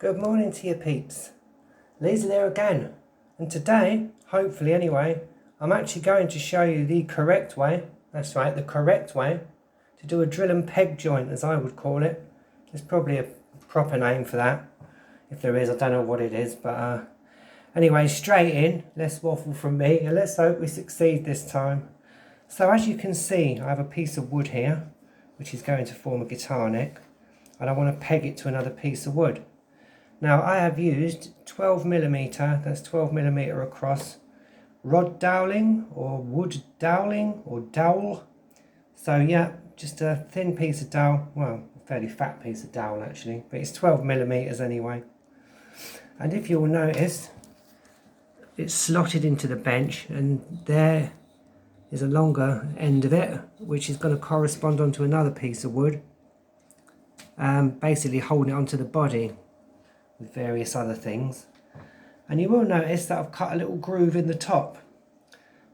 Good morning to you peeps. Liesl here again, and today, hopefully anyway, I'm actually going to show you the correct way, that's right, the correct way to do a drill and peg joint, as I would call it. There's probably a proper name for that. If there is, I don't know what it is, but anyway, straight in, less waffle from me, and let's hope we succeed this time. So as you can see, I have a piece of wood here, which is going to form a guitar neck, and I want to peg it to another piece of wood. Now I have used 12mm, that's 12mm across, rod doweling or wood doweling or dowel. So yeah, just a thin piece of dowel, well, a fairly fat piece of dowel actually, but it's 12mm anyway. And if you'll notice, it's slotted into the bench, and there is a longer end of it, which is going to correspond onto another piece of wood, basically holding it onto the body with various other things. And you will notice that I've cut a little groove in the top.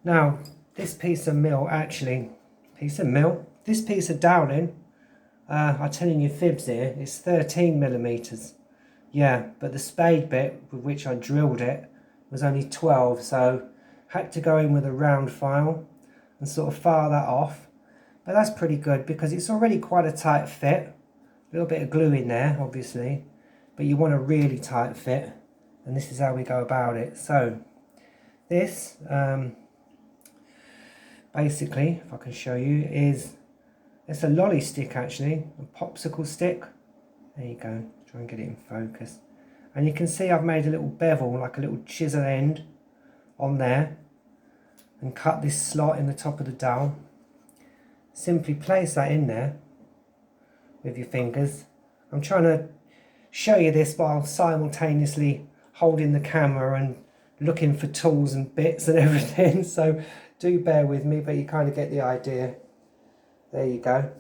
Now this piece of this piece of doweling, I'm telling you fibs here, it's 13mm. Yeah, but the spade bit with which I drilled it was only 12, so had to go in with a round file and sort of file that off. But that's pretty good because it's already quite a tight fit. A little bit of glue in there obviously, but you want a really tight fit, and this is how we go about it. So this basically, if I can show you, it's a lolly stick actually, a popsicle stick. There you go, try and get it in focus. And you can see I've made a little bevel, like a little chisel end on there, and cut this slot in the top of the dowel. Simply place that in there with your fingers. I'm trying to show you this while simultaneously holding the camera and looking for tools and bits and everything, so do bear with me, but you kind of get the idea. There you go,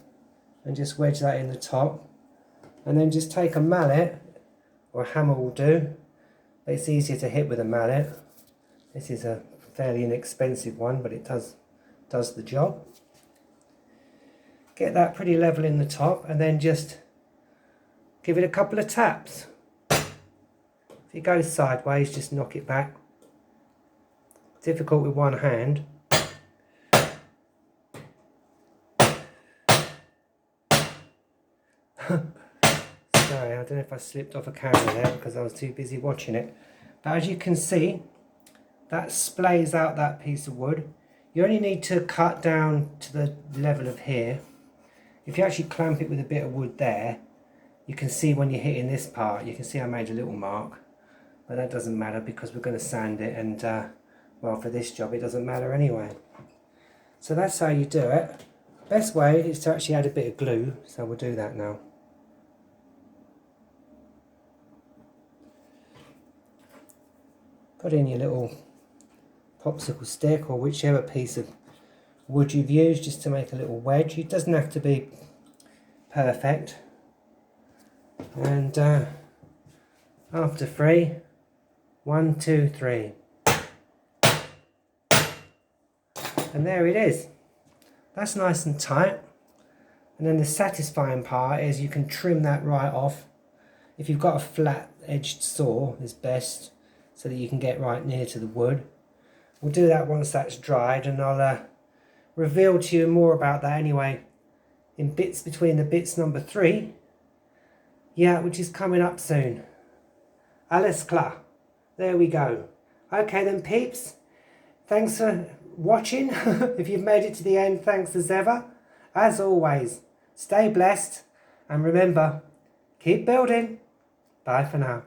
and just wedge that in the top, and then just take a mallet, or a hammer will do, but it's easier to hit with a mallet. This is a fairly inexpensive one, but it does the job. Get that pretty level in the top, and then just give it a couple of taps. If it goes sideways, just knock it back. Difficult with one hand. Sorry, I don't know if I slipped off a camera there because I was too busy watching it. But as you can see, that splays out that piece of wood. You only need to cut down to the level of here. If you actually clamp it with a bit of wood there, you can see when you're hitting this part, you can see I made a little mark, but that doesn't matter because we're going to sand it, and well, for this job it doesn't matter anyway. So that's how you do it. Best way is to actually add a bit of glue, so we'll do that now. Put in your little popsicle stick or whichever piece of wood you've used just to make a little wedge. It doesn't have to be perfect. And after 3, 1, 2, 3, and there it is. That's nice and tight. And then the satisfying part is you can trim that right off. If you've got a flat edged saw, it's best, so that you can get right near to the wood. We'll do that once that's dried, and I'll reveal to you more about that anyway in bits between the bits number 3. Yeah, which is coming up soon. Alles klar. There we go. Okay then peeps, thanks for watching. If you've made it to the end, thanks as ever. As always, stay blessed, and remember, keep building. Bye for now.